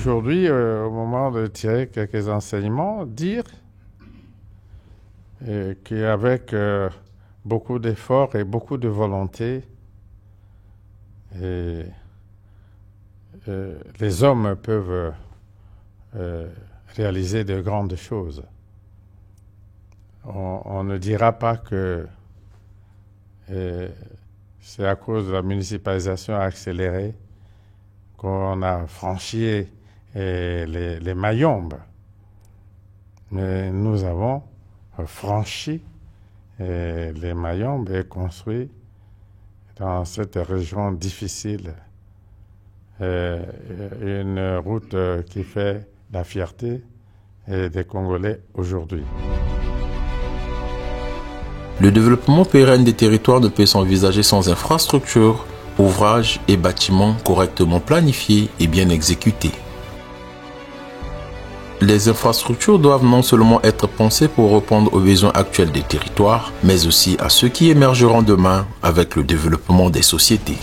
aujourd'hui, au moment de tirer quelques enseignements, dire qu'avec beaucoup d'efforts et beaucoup de volonté, les hommes peuvent réaliser de grandes choses. On ne dira pas que c'est à cause de la municipalisation accélérée qu'on a franchi les Mayombes. Mais nous avons franchi les Mayombes et construit dans cette région difficile une route qui fait la fierté des Congolais aujourd'hui. Le développement pérenne des territoires ne peut s'envisager sans infrastructures, ouvrages et bâtiments correctement planifiés et bien exécutés. Les infrastructures doivent non seulement être pensées pour répondre aux besoins actuels des territoires, mais aussi à ceux qui émergeront demain avec le développement des sociétés.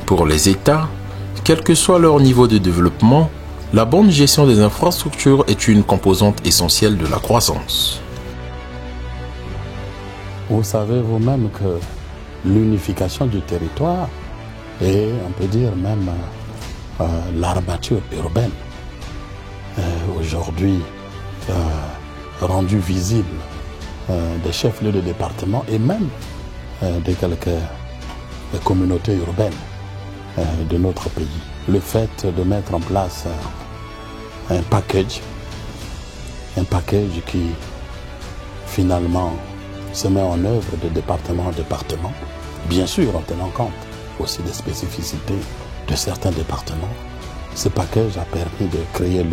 Pour les États, quel que soit leur niveau de développement, la bonne gestion des infrastructures est une composante essentielle de la croissance. Vous savez vous-même que l'unification du territoire est, on peut dire même, l'armature urbaine. Aujourd'hui, rendu visible des chefs-lieux de département et même de quelques communautés urbaines de notre pays. Le fait de mettre en place un package qui finalement se met en œuvre de département en département, bien sûr en tenant compte aussi des spécificités de certains départements. Ce package a permis de créer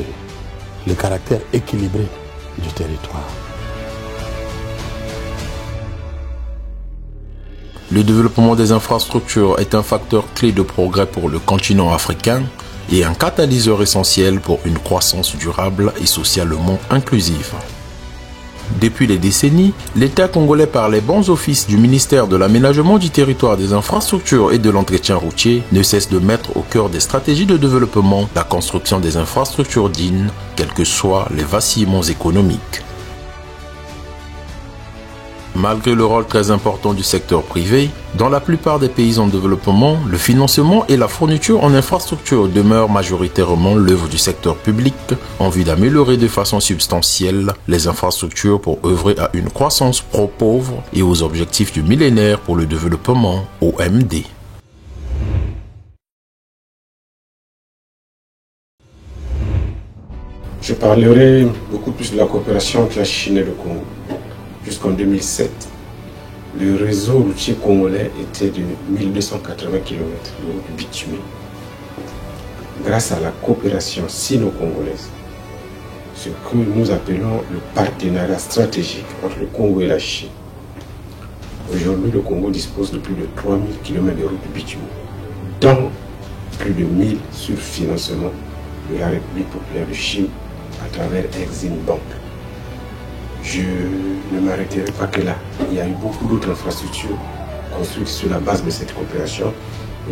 le caractère équilibré du territoire. Le développement des infrastructures est un facteur clé de progrès pour le continent africain et un catalyseur essentiel pour une croissance durable et socialement inclusive. Depuis des décennies, l'État congolais par les bons offices du ministère de l'Aménagement du territoire, des infrastructures et de l'entretien routier ne cesse de mettre au cœur des stratégies de développement la construction des infrastructures dignes, quels que soient les vacillements économiques. Malgré le rôle très important du secteur privé, dans la plupart des pays en développement, le financement et la fourniture en infrastructures demeurent majoritairement l'œuvre du secteur public en vue d'améliorer de façon substantielle les infrastructures pour œuvrer à une croissance pro-pauvre et aux objectifs du millénaire pour le développement, OMD. Je parlerai beaucoup plus de la coopération entre la Chine et le Congo. Jusqu'en 2007, le réseau routier congolais était de 1280 km de route bitumée. Grâce à la coopération sino-congolaise, ce que nous appelons le partenariat stratégique entre le Congo et la Chine. Aujourd'hui, le Congo dispose de plus de 3000 km de route bitumée, dont plus de 1000 sur financement de la République populaire de Chine à travers Exim Bank. Je ne m'arrêterai pas que là. Il y a eu beaucoup d'autres infrastructures construites sur la base de cette coopération.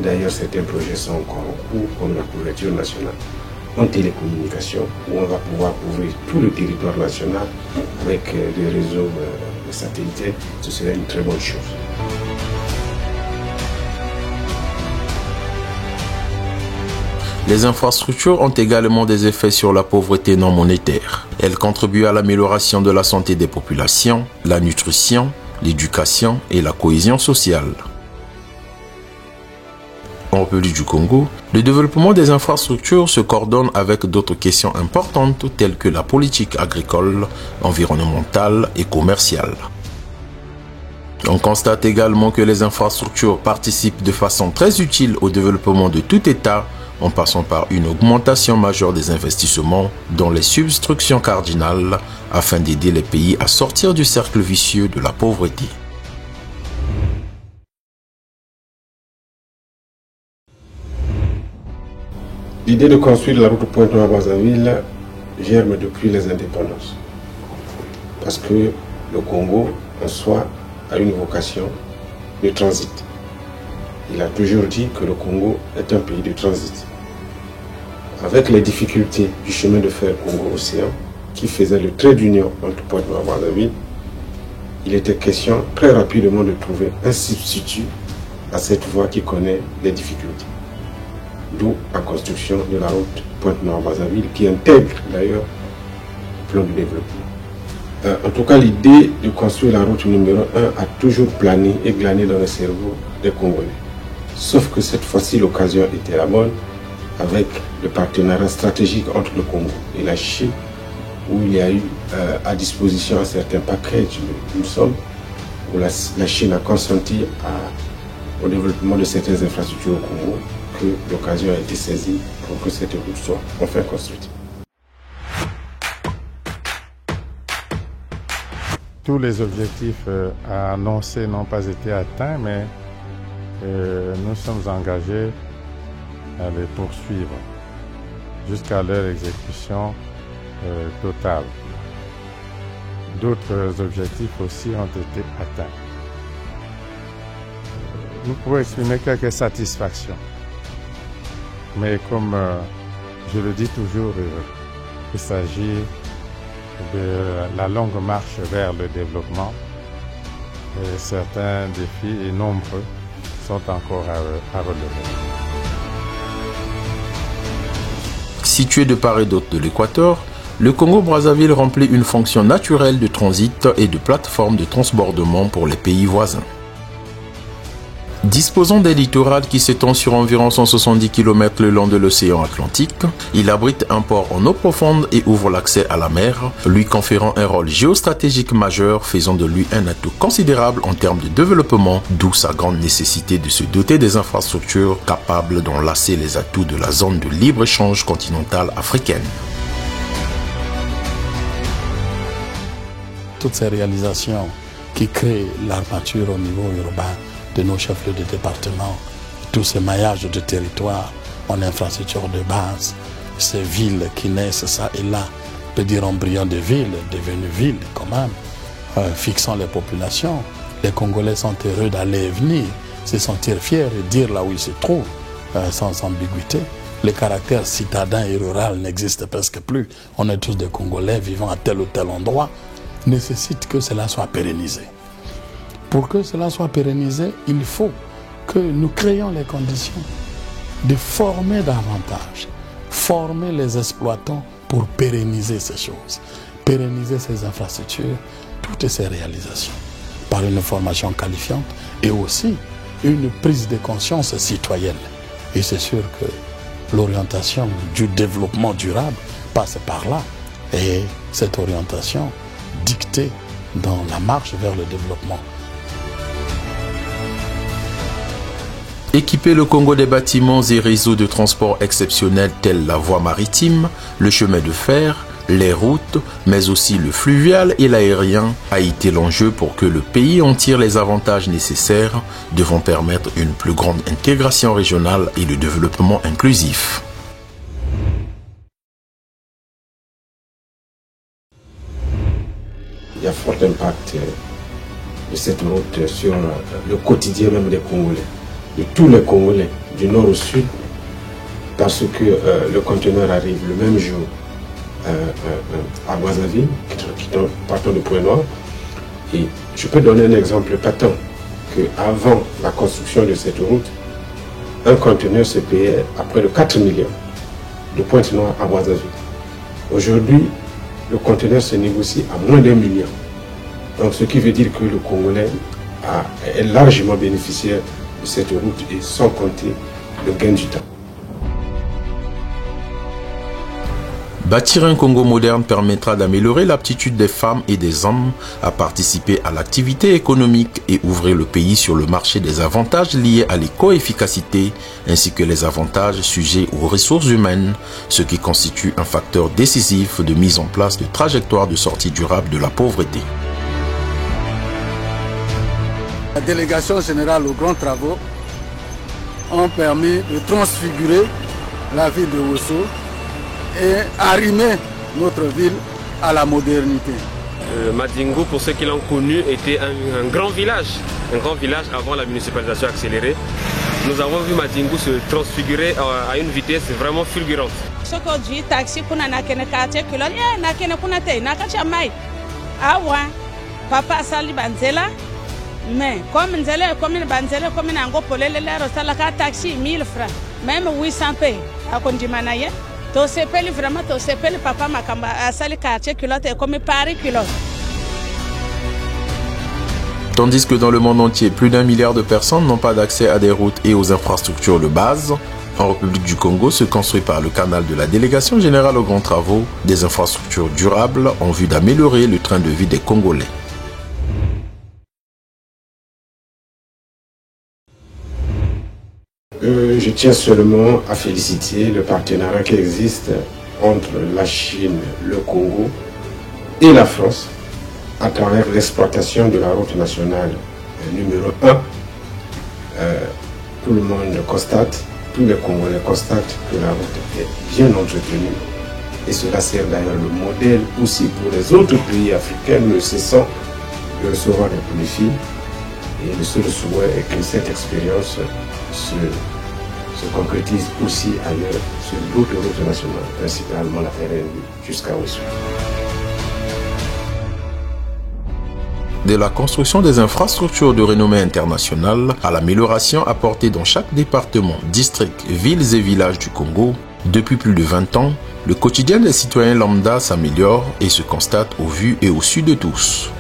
D'ailleurs, certains projets sont encore en cours, comme la couverture nationale en télécommunication, où on va pouvoir couvrir tout le territoire national avec des réseaux satellitaires. Ce serait une très bonne chose. Les infrastructures ont également des effets sur la pauvreté non monétaire. Elles contribuent à l'amélioration de la santé des populations, la nutrition, l'éducation et la cohésion sociale. En République du Congo, le développement des infrastructures se coordonne avec d'autres questions importantes telles que la politique agricole, environnementale et commerciale. On constate également que les infrastructures participent de façon très utile au développement de tout État, en passant par une augmentation majeure des investissements dans les substructions cardinales afin d'aider les pays à sortir du cercle vicieux de la pauvreté. L'idée de construire la route Pointe-Noire-Brazzaville germe depuis les indépendances. Parce que le Congo, en soi, a une vocation de transit. Il a toujours dit que le Congo est un pays de transit. avec les difficultés du chemin de fer Congo-Océan, qui faisait le trait d'union entre Pointe-Noire et Brazzaville, il était question très rapidement de trouver un substitut à cette voie qui connaît des difficultés. D'où la construction de la route Pointe-Noire-Brazzaville, qui intègre d'ailleurs le plan de développement. En tout cas, l'idée de construire la route numéro 1 a toujours plané et glané dans le cerveau des Congolais. Sauf que cette fois-ci, l'occasion était la bonne, avec le partenariat stratégique entre le Congo et la Chine, où il y a eu à disposition un certain paquet d'une somme, où la Chine a consenti au développement de certaines infrastructures au Congo, que l'occasion a été saisie pour que cette route soit enfin construite. Tous les objectifs annoncés n'ont pas été atteints, mais nous sommes engagés à les poursuivre jusqu'à leur exécution totale. D'autres objectifs aussi ont été atteints. Nous pouvons exprimer quelques satisfactions. Mais comme je le dis toujours, il s'agit de la longue marche vers le développement. Et certains défis, et nombreux, sont encore à relever. Situé de part et d'autre de l'équateur, le Congo-Brazzaville remplit une fonction naturelle de transit et de plateforme de transbordement pour les pays voisins. Disposant d'un littoral qui s'étend sur environ 170 km le long de l'océan Atlantique, il abrite un port en eau profonde et ouvre l'accès à la mer, lui conférant un rôle géostratégique majeur, faisant de lui un atout considérable en termes de développement, d'où sa grande nécessité de se doter des infrastructures capables d'enlacer les atouts de la zone de libre-échange continentale africaine. Toutes ces réalisations qui créent l'armature au niveau urbain de nos chefs-lieux de département, tous ces maillages de territoire en infrastructure de base, ces villes qui naissent ça et là, on peut dire embryon de villes, devenues villes quand même, fixant les populations. Les Congolais sont heureux d'aller et venir, se sentir fiers et dire là où ils se trouvent, sans ambiguïté. Le caractère citadin et rural n'existe presque plus. On est tous des Congolais vivant à tel ou tel endroit, nécessite que cela soit pérennisé. Pour que cela soit pérennisé, il faut que nous créions les conditions de former davantage, former les exploitants pour pérenniser ces choses, pérenniser ces infrastructures, toutes ces réalisations, par une formation qualifiante et aussi une prise de conscience citoyenne. Et c'est sûr que l'orientation du développement durable passe par là. Et cette orientation dictée dans la marche vers le développement. Équiper le Congo des bâtiments et réseaux de transport exceptionnels tels la voie maritime, le chemin de fer, les routes, mais aussi le fluvial et l'aérien a été l'enjeu pour que le pays en tire les avantages nécessaires, devant permettre une plus grande intégration régionale et le développement inclusif. Il y a fort impact de cette route sur le quotidien même des Congolais, de tous les Congolais, du nord au sud, parce que le conteneur arrive le même jour à Brazzaville, partant de Pointe-Noire. Et je peux donner un exemple patent, qu'avant la construction de cette route, un conteneur se payait à près de 4 millions de Pointe-Noire à Brazzaville. Aujourd'hui, le conteneur se négocie à moins d'1 million. Donc ce qui veut dire que le Congolais est largement bénéficiaire de cette route et sans compter le gain du temps. Bâtir un Congo moderne permettra d'améliorer l'aptitude des femmes et des hommes à participer à l'activité économique et ouvrir le pays sur le marché des avantages liés à l'éco-efficacité ainsi que les avantages sujets aux ressources humaines, ce qui constitue un facteur décisif de mise en place de trajectoires de sortie durable de la pauvreté. La délégation générale aux grands travaux ont permis de transfigurer la ville de Ouesso et arrimer notre ville à la modernité. Madingo, pour ceux qui l'ont connu, était un grand village avant la municipalisation accélérée. nous avons vu Madingu se transfigurer à une vitesse vraiment fulgurante. Aujourd'hui, taxi kuna na kene quartier kilo na kene kuna te na kacha mai. Awa papa sali banzela mais comme nzela comme banzela comme na ngo polele lero sala ka taxi 1000 francs même 800 p akondimana ye to sepeli vraiment to sepeli papa makamba sali quartier kilo te comme Paris kilo. Tandis que dans le monde entier, plus d'1 milliard de personnes n'ont pas d'accès à des routes et aux infrastructures de base, en République du Congo se construit par le canal de la Délégation générale aux grands travaux des infrastructures durables en vue d'améliorer le train de vie des Congolais. Je tiens seulement à féliciter le partenariat qui existe entre la Chine, le Congo et la France à travers l'exploitation de la route nationale numéro 1. Tout le monde constate, tous les Congolais constatent que la route est bien entretenue. Et cela sert d'ailleurs le modèle aussi pour les autres pays africains, ne cessant de recevoir des défis. Et le seul souhait est que cette expérience se concrétise aussi ailleurs sur d'autres routes nationales, principalement la RN8 jusqu'à Ouessou. De la construction des infrastructures de renommée internationale à l'amélioration apportée dans chaque département, district, villes et villages du Congo, depuis plus de 20 ans, le quotidien des citoyens lambda s'améliore et se constate au vu et au su de tous.